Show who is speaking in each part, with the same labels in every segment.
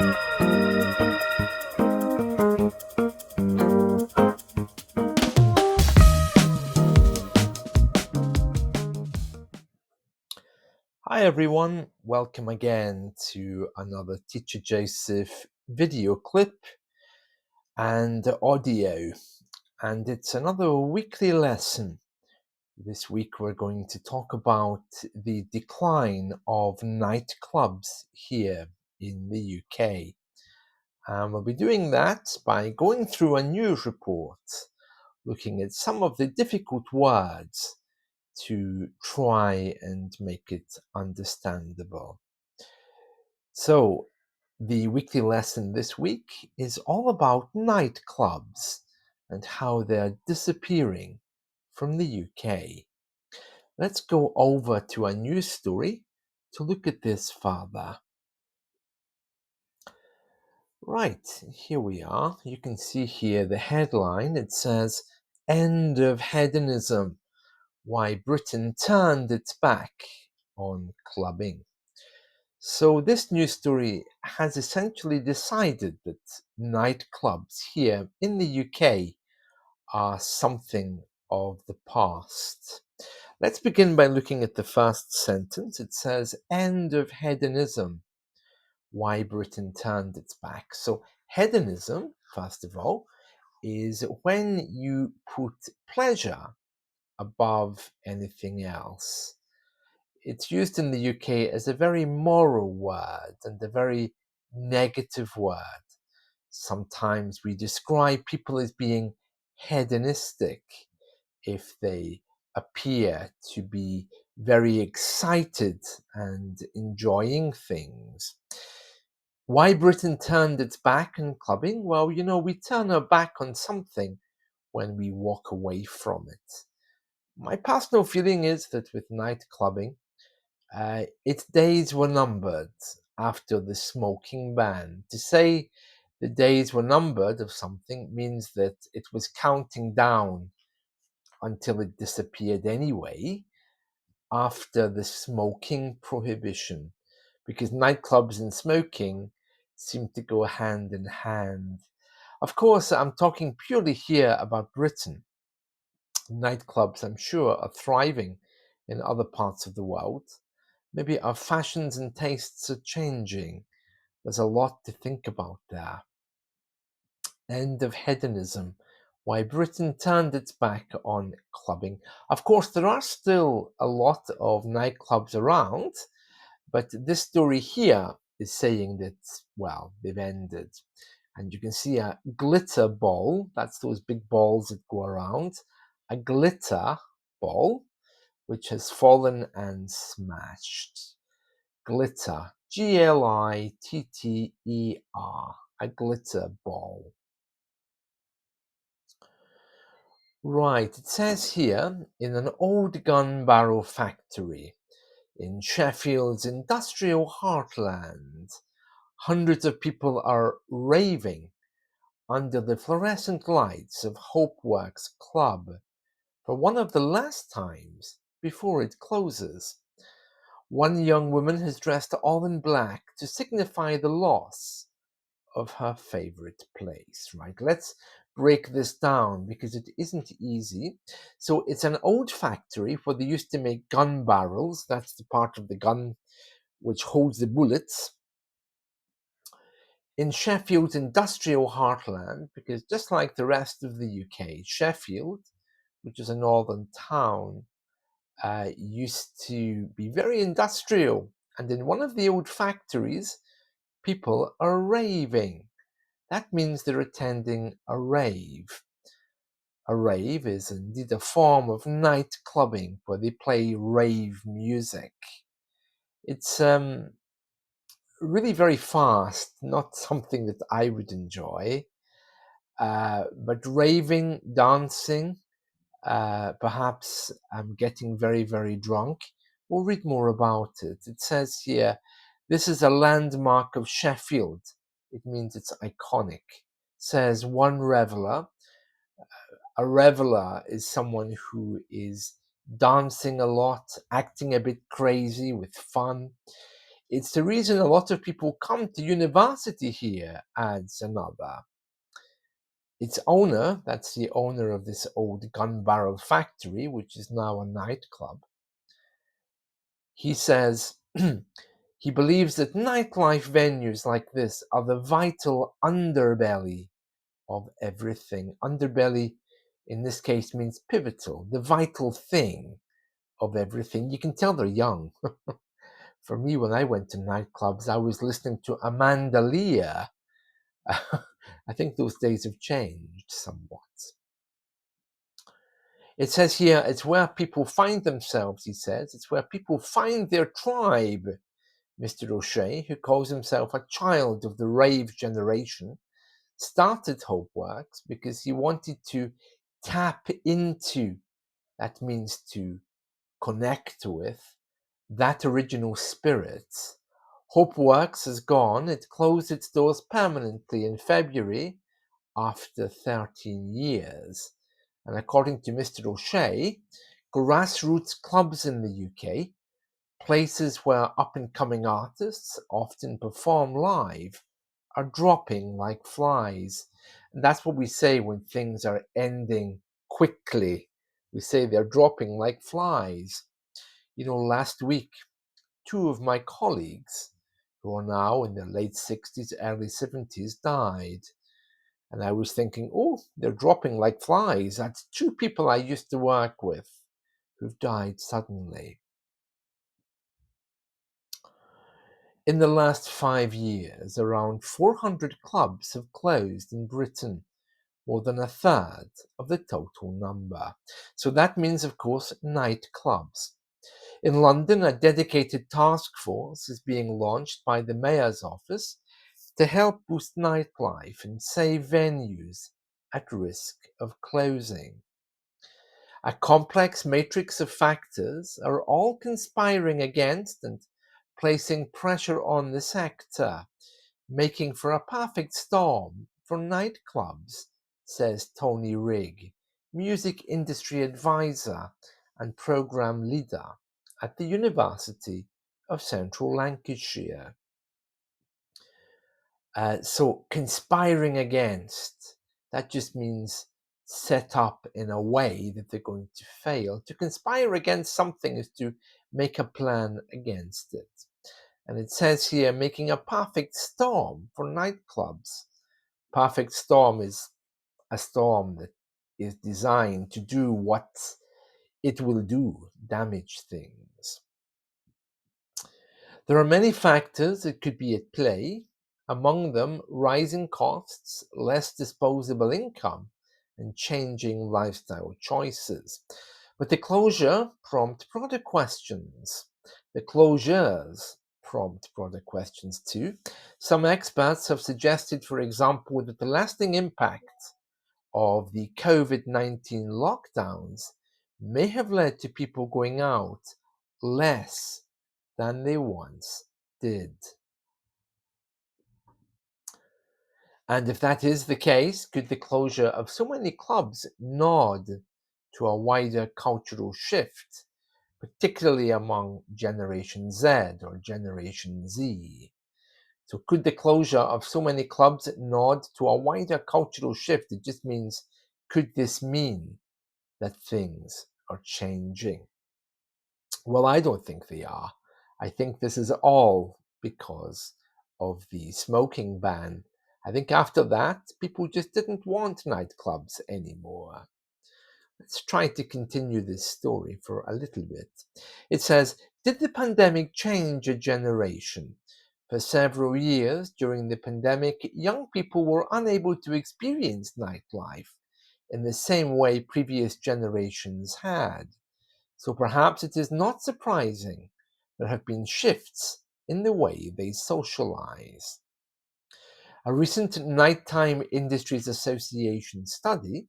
Speaker 1: Hi everyone, welcome again to another Teacher Joseph video clip and audio, and it's another weekly lesson. This week we're going to talk about the decline of nightclubs here in the UK, and we'll be doing that by going through a news report, looking at some of the difficult words to try and make it understandable. So, the weekly lesson this week is all about nightclubs and how they're disappearing from the UK. Let's go over to a news story to look at this further. Right, here we are. You can see here the headline. It says, "End of hedonism, why Britain turned its back on clubbing." So this news story has essentially decided that nightclubs here in the UK are something of the past. Let's begin by looking at the first sentence. It says, "End of hedonism, why Britain turned its back." So hedonism, first of all, is when you put pleasure above anything else. It's used in the UK as a very moral word and a very negative word. Sometimes we describe people as being hedonistic if they appear to be very excited and enjoying things. Why Britain turned its back on clubbing? Well, we turn our back on something when we walk away from it. My personal feeling is that with night clubbing, its days were numbered after the smoking ban. To say the days were numbered of something means that it was counting down until it disappeared anyway after the smoking prohibition, because nightclubs and smoking seem to go hand in hand. Of course, I'm talking purely here about Britain. Nightclubs, I'm sure, are thriving in other parts of the world. Maybe our fashions and tastes are changing. There's a lot to think about there. End of hedonism. Why Britain turned its back on clubbing. Of course, there are still a lot of nightclubs around, but this story here is saying that, well, they've ended. And you can see a glitter ball. That's those big balls that go around. A glitter ball, which has fallen and smashed. Glitter, Glitter, a glitter ball. Right, it says here, in an old gun barrel factory in Sheffield's industrial heartland, hundreds of people are raving under the fluorescent lights of Hopeworks Club for one of the last times before it closes. One young woman has dressed all in black to signify the loss of her favorite place, right? Let's break this down because it isn't easy. So it's an old factory where they used to make gun barrels. That's the part of the gun which holds the bullets. In Sheffield's industrial heartland, because just like the rest of the UK, Sheffield, which is a northern town, used to be very industrial. And in one of the old factories, people are raving. That means they're attending a rave. A rave is indeed a form of night clubbing where they play rave music. It's really very fast, not something that I would enjoy. But raving, dancing, perhaps I'm getting very, very drunk. We'll read more about it. It says here, this is a landmark of Sheffield. It means it's iconic. Says one reveller. A reveller is someone who is dancing a lot, acting a bit crazy with fun. It's the reason a lot of people come to university here, adds another. Its owner, that's the owner of this old gun barrel factory, which is now a nightclub, he says he believes that nightlife venues like this are the vital underbelly of everything. Underbelly, in this case, means pivotal, the vital thing of everything. You can tell they're young. For me, when I went to nightclubs, I was listening to Amanda Lear. I think those days have changed somewhat. It says here, it's where people find themselves, he says. It's where people find their tribe. Mr. O'Shea, who calls himself a child of the rave generation, started Hopeworks because he wanted to tap into, that means to connect with, that original spirit. Hopeworks has gone. It closed its doors permanently in February after 13 years. And according to Mr. O'Shea, grassroots clubs in the UK, places where up-and-coming artists often perform live, are dropping like flies. And that's what we say when things are ending quickly. We say they're dropping like flies. You know, last week, two of my colleagues, who are now in their late 60s, early 70s, died. And I was thinking, oh, they're dropping like flies. That's two people I used to work with who've died suddenly. In the last 5 years, around 400 clubs have closed in Britain, more than a third of the total number. So that means, of course, nightclubs. In London, a dedicated task force is being launched by the Mayor's office to help boost nightlife and save venues at risk of closing. A complex matrix of factors are all conspiring against and placing pressure on the sector, making for a perfect storm for nightclubs, says Tony Rigg, music industry advisor and program leader at the University of Central Lancashire. So conspiring against, that just means set up in a way that they're going to fail. To conspire against something is to make a plan against it. And it says here, making a perfect storm for nightclubs. Perfect storm is a storm that is designed to do what it will do, damage things. There are many factors that could be at play, among them rising costs, less disposable income, and changing lifestyle choices. But the closure prompt broader questions. The closures prompt broader questions too. Some experts have suggested, for example, that the lasting impact of the COVID-19 lockdowns may have led to people going out less than they once did. And if that is the case, could the closure of so many clubs nod to a wider cultural shift, particularly among Generation Z or Generation Z? So could the closure of so many clubs nod to a wider cultural shift? It just means, could this mean that things are changing? Well, I don't think they are. I think this is all because of the smoking ban. I think after that, people just didn't want nightclubs anymore. Let's try to continue this story for a little bit. It says, did the pandemic change a generation? For several years during the pandemic, young people were unable to experience nightlife in the same way previous generations had. So perhaps it is not surprising there have been shifts in the way they socialize. A recent Nighttime Industries Association study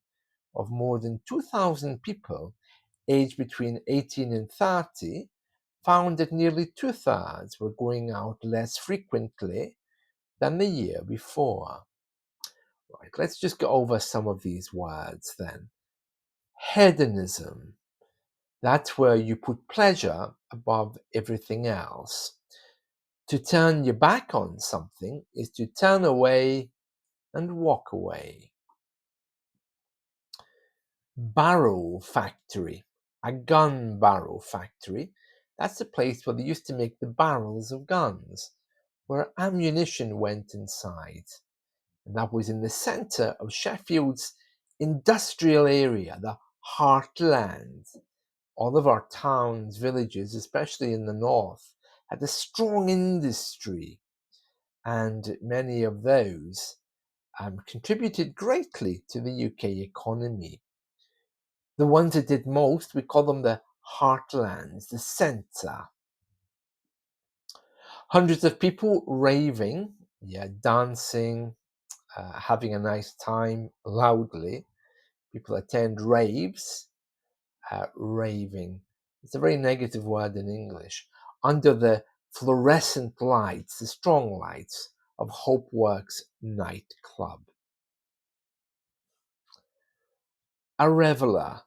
Speaker 1: of more than 2,000 people aged between 18 and 30 found that nearly two-thirds were going out less frequently than the year before. Right, let's just go over some of these words then. Hedonism. That's where you put pleasure above everything else. To turn your back on something is to turn away and walk away. Barrel factory, a gun barrel factory. That's the place where they used to make the barrels of guns, where ammunition went inside. And that was in the centre of Sheffield's industrial area, the heartlands. All of our towns, villages, especially in the north, had a strong industry, and many of those contributed greatly to the UK economy. The ones that did most, we call them the heartlands, the centre. Hundreds of people raving, yeah, dancing, having a nice time loudly. People attend raves, raving. It's a very negative word in English. Under the fluorescent lights, the strong lights of Hopeworks nightclub. A reveller,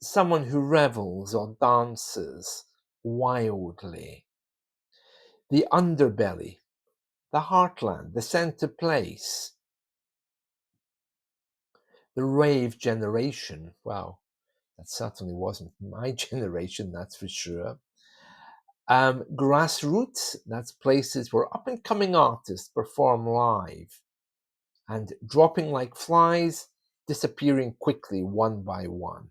Speaker 1: someone who revels or dances wildly. The underbelly, the heartland, the center place. The rave generation, well, that certainly wasn't my generation, that's for sure. Grassroots, that's places where up and coming artists perform live and dropping like flies, disappearing quickly one by one.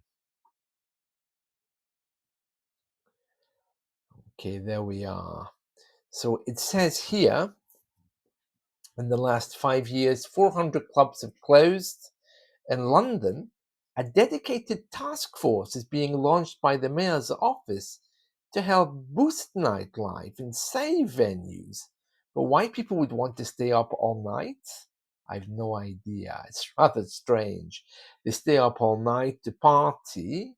Speaker 1: Okay, there we are. So it says here, in the last 5 years, 400 clubs have closed. In London, a dedicated task force is being launched by the mayor's office to help boost nightlife and save venues. But why people would want to stay up all night? I've no idea. It's rather strange. They stay up all night to party,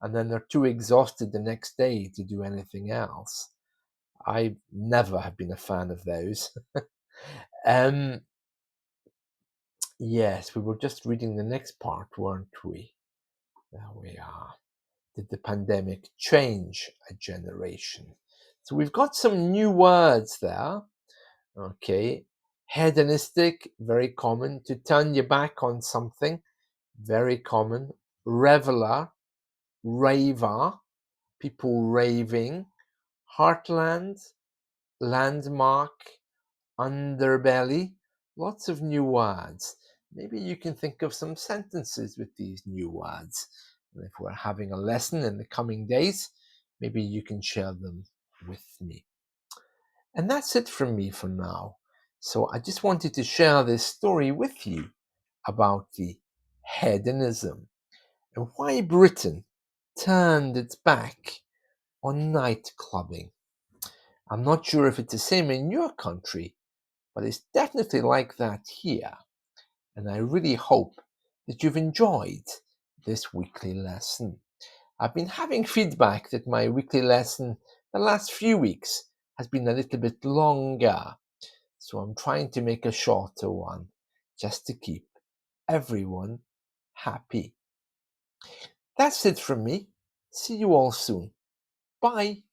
Speaker 1: and then they're too exhausted the next day to do anything else. I never have been a fan of those. um, yes, we were just reading the next part, weren't we? There we are. Did the pandemic change a generation? So we've got some new words there. Okay. Hedonistic, very common. To turn your back on something, very common. Reveler, raver, people raving. Heartland, landmark, underbelly. Lots of new words. Maybe you can think of some sentences with these new words. And if we're having a lesson in the coming days, maybe you can share them with me. And that's it from me for now. So I just wanted to share this story with you about the hedonism and why Britain turned its back on night clubbing. I'm not sure if it's the same in your country, but it's definitely like that here. And I really hope that you've enjoyed this weekly lesson. I've been having feedback that my weekly lesson the last few weeks has been a little bit longer. So I'm trying to make a shorter one just to keep everyone happy. That's it from me. See you all soon. Bye.